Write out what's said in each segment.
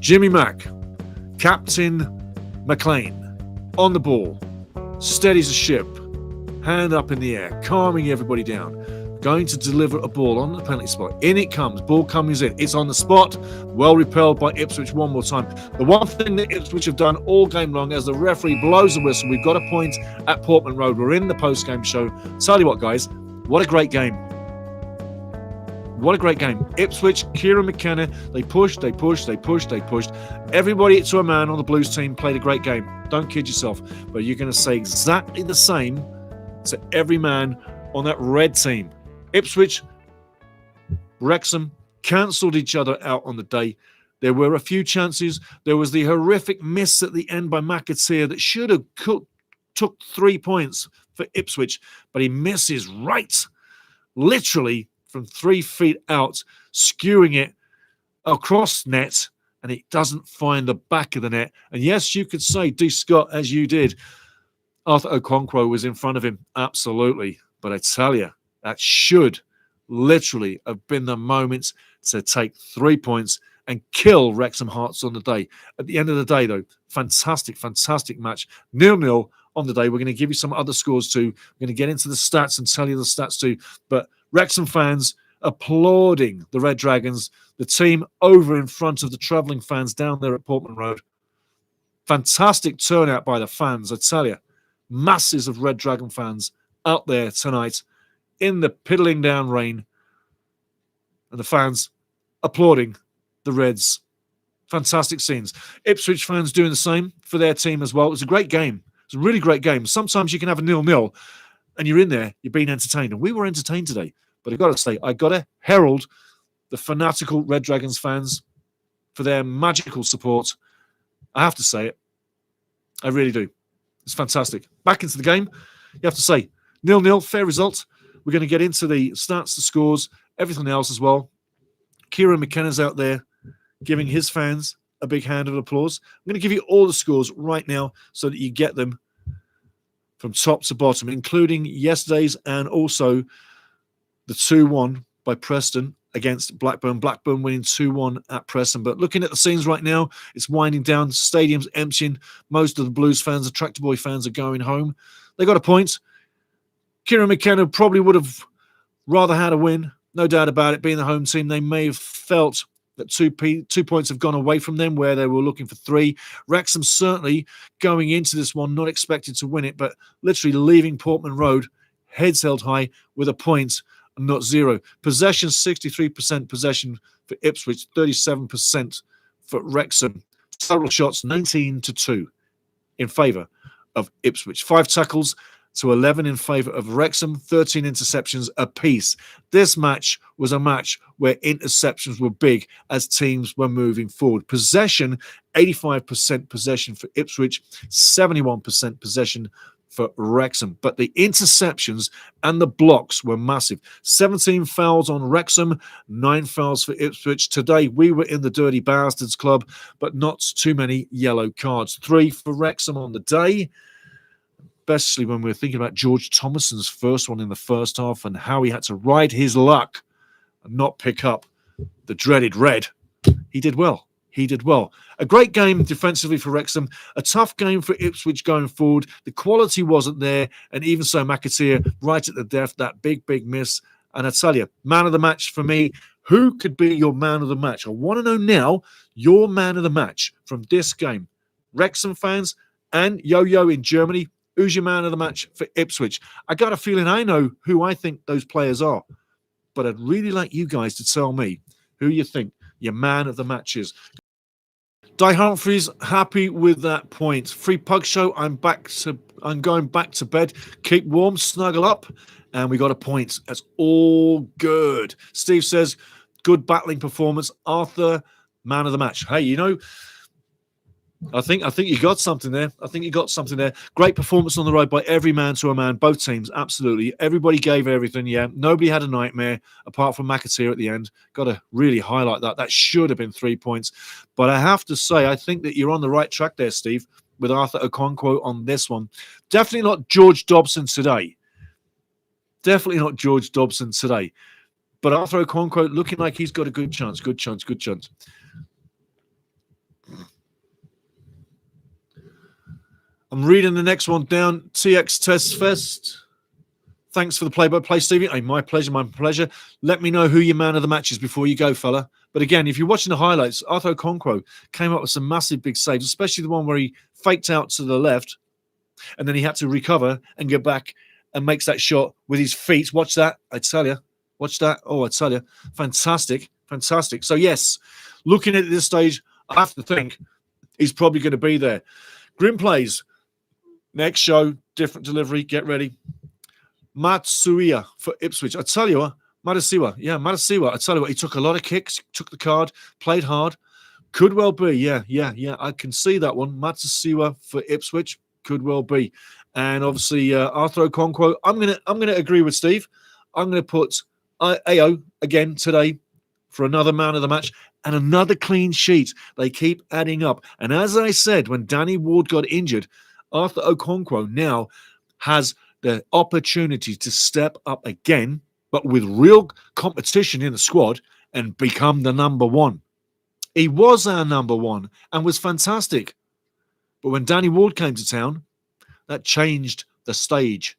Jimmy Mack, Captain McLean, on the ball, steady as a ship, hand up in the air, calming everybody down, going to deliver a ball on the penalty spot. In it comes, ball comes in, it's on the spot, well repelled by Ipswich one more time. The one thing that Ipswich have done all game long, as the referee blows the whistle, we've got a point at Portman Road. We're in the post-game show. Tell you what, guys, what a great game. What a great game. Ipswich, Kieran McKenna, they pushed. Everybody to a man on the Blues team played a great game. Don't kid yourself. But you're going to say exactly the same to every man on that red team. Ipswich, Wrexham cancelled each other out on the day. There were a few chances. There was the horrific miss at the end by McAteer that should have took 3 points for Ipswich, but he misses right, literally, from 3 feet out, skewing it across net, and it doesn't find the back of the net. And yes, you could say, D. Scott, as you did, Arthur Okonkwo was in front of him. Absolutely. But I tell you, that should literally have been the moment to take 3 points and kill Wrexham Hearts on the day. At the end of the day, though, fantastic match. 0-0 on the day. We're going to give you some other scores too. We're going to get into the stats and tell you the stats too. But Wrexham fans applauding the Red Dragons, the team over in front of the travelling fans down there at Portman Road. Fantastic turnout by the fans, I tell you. Masses of Red Dragon fans out there tonight in the piddling down rain. And the fans applauding the Reds. Fantastic scenes. Ipswich fans doing the same for their team as well. It was a great game. It was a really great game. Sometimes you can have a 0-0 and you're in there, you're being entertained. And we were entertained today. But I've got to say, I've got to herald the fanatical Red Dragons fans for their magical support. I have to say it. I really do. It's fantastic. Back into the game. You have to say, 0-0, fair result. We're going to get into the stats, the scores, everything else as well. Kieran McKenna's out there giving his fans a big hand of applause. I'm going to give you all the scores right now so that you get them from top to bottom, including yesterday's and also the 2-1 by Preston against Blackburn. Blackburn winning 2-1 at Preston. But looking at the scenes right now, it's winding down. Stadium's emptying. Most of the Blues fans, the Tractor Boy fans, are going home. They got a point. Kieran McKenna probably would have rather had a win. No doubt about it. Being the home team, they may have felt that 2 points have gone away from them where they were looking for 3. Wrexham certainly going into this one, not expected to win it, but literally leaving Portman Road, heads held high with a point and not 0. Possession, 63% possession for Ipswich, 37% for Wrexham. Total shots, 19-2 in favour of Ipswich. 5 tackles to 11 in favour of Wrexham, 13 interceptions apiece. This match was a match where interceptions were big as teams were moving forward. Possession, 85% possession for Ipswich, 71% possession for Wrexham. But the interceptions and the blocks were massive. 17 fouls on Wrexham, 9 fouls for Ipswich. Today, we were in the Dirty Bastards Club, but not too many yellow cards. 3 for Wrexham on the day, especially when we were thinking about George Thomason's first one in the first half and how he had to ride his luck and not pick up the dreaded red. He did well. He did well. A great game defensively for Wrexham. A tough game for Ipswich going forward. The quality wasn't there. And even so, McAteer right at the death, that big miss. And I tell you, man of the match for me. Who could be your man of the match? I want to know now your man of the match from this game. Wrexham fans and Yo-Yo in Germany. Who's your man of the match for Ipswich? I got a feeling I know who I think those players are. But I'd really like you guys to tell me who you think your man of the match is. Di Humphries, happy with that point. Free Pug Show, I'm going back to bed. Keep warm, snuggle up, and we got a point. That's all good. Steve says, good battling performance. Arthur, man of the match. Hey, you know, I think you got something there. Great performance on the road by every man to a man, both teams, absolutely. Everybody gave everything, yeah. Nobody had a nightmare, apart from McAteer at the end. Got to really highlight that. That should have been 3 points. But I have to say, I think that you're on the right track there, Steve, with Arthur Okonkwo on this one. Definitely not George Dobson today. But Arthur Okonkwo looking like he's got a good chance. I'm reading the next one down. TX Test Fest. Thanks for the play-by-play, Stevie. Hey, my pleasure, my pleasure. Let me know who your man of the match is before you go, fella. But again, if you're watching the highlights, Arthur Okonkwo came up with some massive big saves, especially the one where he faked out to the left and then he had to recover and get back and makes that shot with his feet. Watch that, I tell you. Watch that. Oh, I tell you. Fantastic, fantastic. So, yes, looking at this stage, I have to think he's probably going to be there. Grim Plays. Next show, different delivery. Get ready. Matsuya for Ipswich. I tell you what, Matasuwa. I tell you what, he took a lot of kicks, took the card, played hard. Could well be. Yeah. I can see that one. Matasuwa for Ipswich. Could well be. And obviously, Arthur Okonkwo. I'm gonna agree with Steve. I'm gonna put AO again today for another man of the match and another clean sheet. They keep adding up. And as I said, when Danny Ward got injured, Arthur Okonkwo now has the opportunity to step up again, but with real competition in the squad and become the number one. He was our number one and was fantastic. But when Danny Ward came to town, that changed the stage.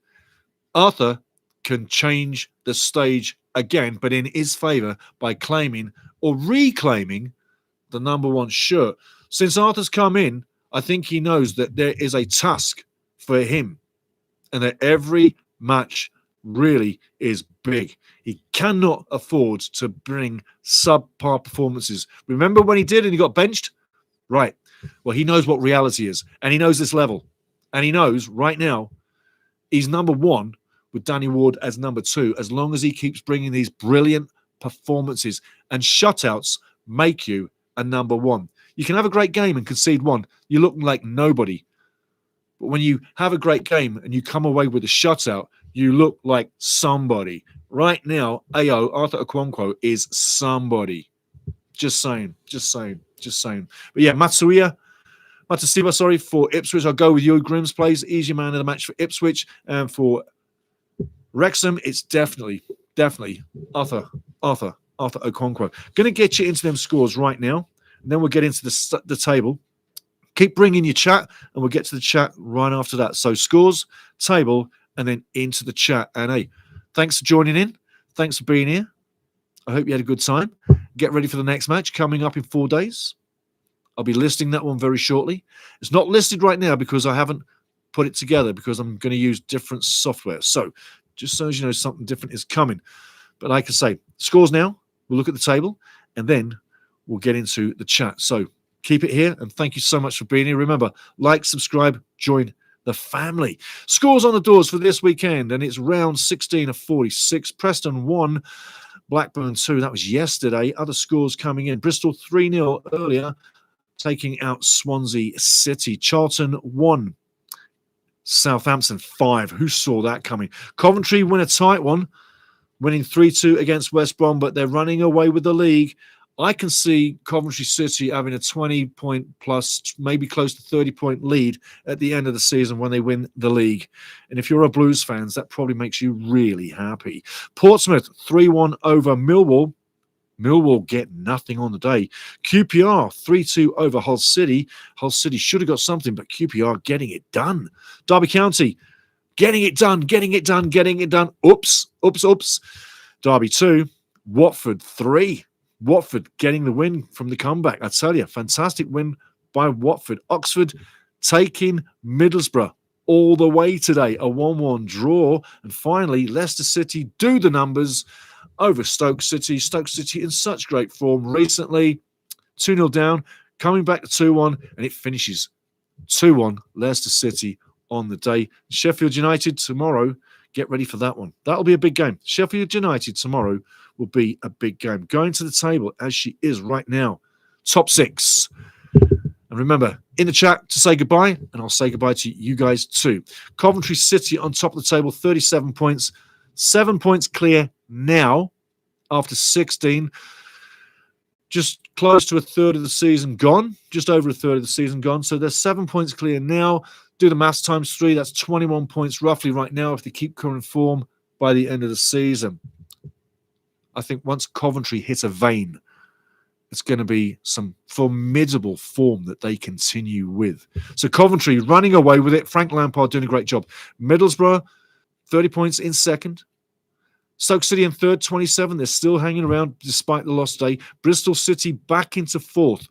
Arthur can change the stage again, but in his favour by claiming or reclaiming the number one shirt. Since Arthur's come in, I think he knows that there is a task for him and that every match really is big. He cannot afford to bring subpar performances. Remember when he did and he got benched? Right. Well, he knows what reality is and he knows this level. And he knows right now he's number one with Danny Ward as number two, as long as he keeps bringing these brilliant performances. And shutouts make you a number one. You can have a great game and concede one. You look like nobody. But when you have a great game and you come away with a shutout, you look like somebody. Right now, AO, Arthur Okonkwo, is somebody. Just saying. But yeah, Matasuwa, for Ipswich. I'll go with you. Grimm's Plays, easy man of the match for Ipswich. And for Wrexham, it's definitely Arthur Okonkwo. Going to get you into them scores right now. And then we'll get into the table. Keep bringing your chat, and we'll get to the chat right after that. So scores, table, and then into the chat. And hey, thanks for joining in. Thanks for being here. I hope you had a good time. Get ready for the next match coming up in 4 days. I'll be listing that one very shortly. It's not listed right now because I haven't put it together because I'm going to use different software. So just so as you know, something different is coming. But like I say, scores now. We'll look at the table, and then we'll get into the chat. So keep it here, and thank you so much for being here. Remember, like, subscribe, join the family. Scores on the doors for this weekend, and it's round 16 of 46. Preston 1, Blackburn 2. That was yesterday. Other scores coming in. Bristol 3-0 earlier, taking out Swansea City. Charlton 1, Southampton 5. Who saw that coming? Coventry win a tight one, winning 3-2 against West Brom, but they're running away with the league. I can see Coventry City having a 20-point plus, maybe close to 30-point lead at the end of the season when they win the league. And if you're a Blues fans, that probably makes you really happy. Portsmouth 3-1 over Millwall. Millwall get nothing on the day. QPR 3-2 over Hull City. Hull City should have got something, but QPR getting it done. Derby County getting it done. Oops. Derby 2, Watford 3. Watford getting the win from the comeback. I tell you, fantastic win by Watford. Oxford taking Middlesbrough all the way today. A 1-1 draw. And finally, Leicester City do the numbers over Stoke City. Stoke City in such great form recently. 2-0 down, coming back to 2-1, and it finishes 2-1 Leicester City on the day. Sheffield United tomorrow. Get ready for that one. That'll be a big game. Sheffield United tomorrow will be a big game. Going to the table as she is right now. Top 6. And remember, in the chat to say goodbye, and I'll say goodbye to you guys too. Coventry City on top of the table, 37 points. 7 points clear now after 16. Just close to a third of the season gone. Just over a third of the season gone. So they're 7 points clear now. Do the maths times 3. That's 21 points roughly right now if they keep current form by the end of the season. I think once Coventry hit a vein it's going to be some formidable form that they continue with. So Coventry running away with it. Frank Lampard doing a great job. Middlesbrough, 30 points in second. Stoke City in third, 27. They're still hanging around despite the loss today. Bristol City back into fourth.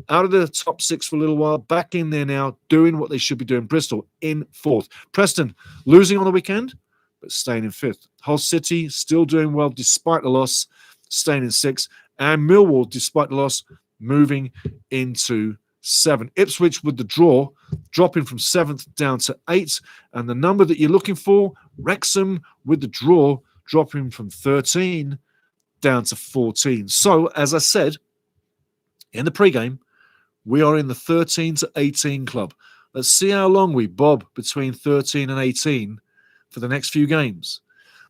Out of the top six for a little while. Back in there now, doing what they should be doing. Bristol in fourth. Preston losing on the weekend, but staying in fifth. Hull City still doing well despite the loss, staying in sixth. And Millwall, despite the loss, moving into seventh. Ipswich with the draw, dropping from seventh down to eighth. And the number that you're looking for, Wrexham with the draw, dropping from 13 down to 14. So, as I said in the pregame, we are in the 13 to 18 club. Let's see how long we bob between 13 and 18 for the next few games.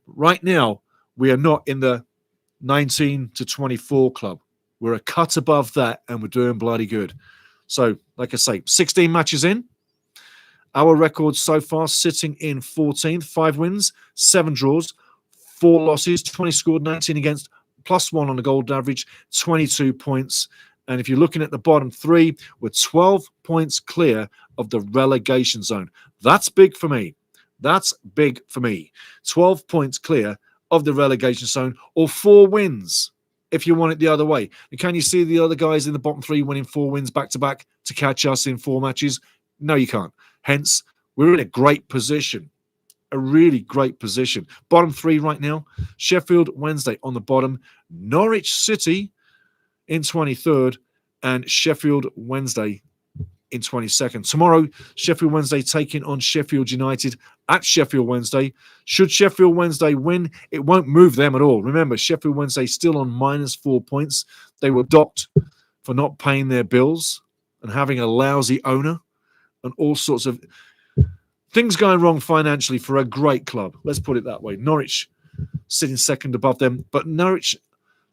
Right now, we are not in the 19 to 24 club. We're a cut above that, and we're doing bloody good. So, like I say, 16 matches in. Our record so far sitting in 14th, 5 wins, 7 draws, 4 losses, 20 scored, 19 against, +1 on the goal average, 22 points. And if you're looking at the bottom 3, we're 12 points clear of the relegation zone. That's big for me. That's big for me. 12 points clear of the relegation zone, or 4 wins if you want it the other way. And can you see the other guys in the bottom 3 winning 4 wins back-to-back to catch us in 4 matches? No, you can't. Hence, we're in a great position, a really great position. Bottom 3 right now, Sheffield Wednesday on the bottom, Norwich City in 23rd, and Sheffield Wednesday in 22nd. Tomorrow, Sheffield Wednesday taking on Sheffield United at Sheffield Wednesday. Should Sheffield Wednesday win, it won't move them at all. Remember, Sheffield Wednesday still on -4 points. They were docked for not paying their bills and having a lousy owner and all sorts of things going wrong financially for a great club. Let's put it that way. Norwich sitting second above them, but Norwich,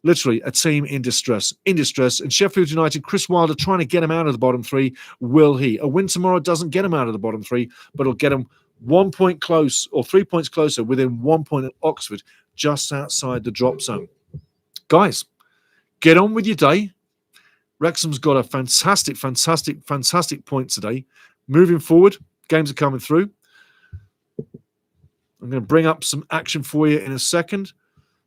literally a team in distress. And Sheffield United, Chris Wilder trying to get him out of the bottom 3. Will he? A win tomorrow doesn't get him out of the bottom 3, but it'll get him 1 point close, or 3 points closer, within 1 point at Oxford, just outside the drop zone. Guys, get on with your day. Wrexham's got a fantastic point today. Moving forward, games are coming through. I'm going to bring up some action for you in a second.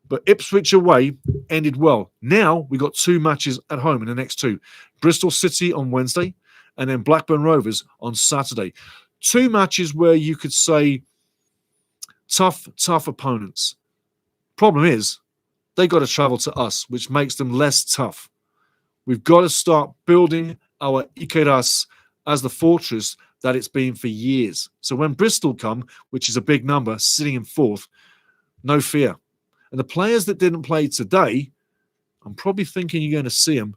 But Ipswich away ended well. Now we got 2 matches at home in the next 2. Bristol City on Wednesday and then Blackburn Rovers on Saturday. 2 matches where you could say tough opponents. Problem is, they got to travel to us, which makes them less tough. We've got to start building our Ikeras as the fortress that it's been for years. So when Bristol come, which is a big number, sitting in 4th, no fear. And the players that didn't play today, I'm probably thinking you're going to see them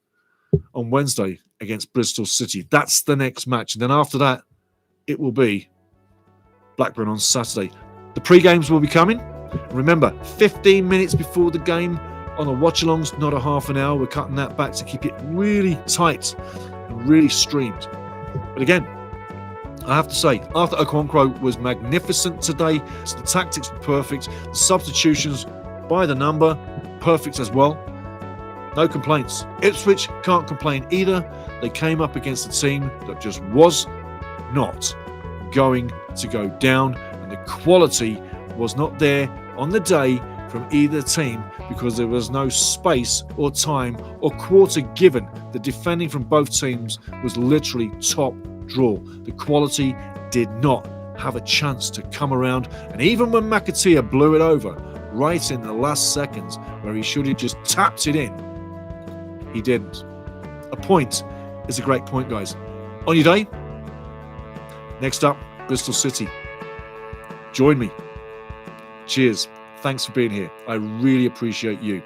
on Wednesday against Bristol City. That's the next match. And then after that, it will be Blackburn on Saturday. The pre-games will be coming. Remember, 15 minutes before the game on the watch-alongs, not a half an hour. We're cutting that back to keep it really tight and really streamed. But again, I have to say, Arthur Okonkwo was magnificent today. The tactics were perfect. The substitutions by the number, perfect as well. No complaints. Ipswich can't complain either. They came up against a team that just was not going to go down, and the quality was not there on the day from either team because there was no space or time or quarter given. The defending from both teams was literally top draw. The quality did not have a chance to come around, and even when McAteer blew it over right in the last seconds where he should have just tapped it in, he didn't. A point is a great point, guys. On your day, next up, Bristol City. Join me. Cheers. Thanks for being here. I really appreciate you.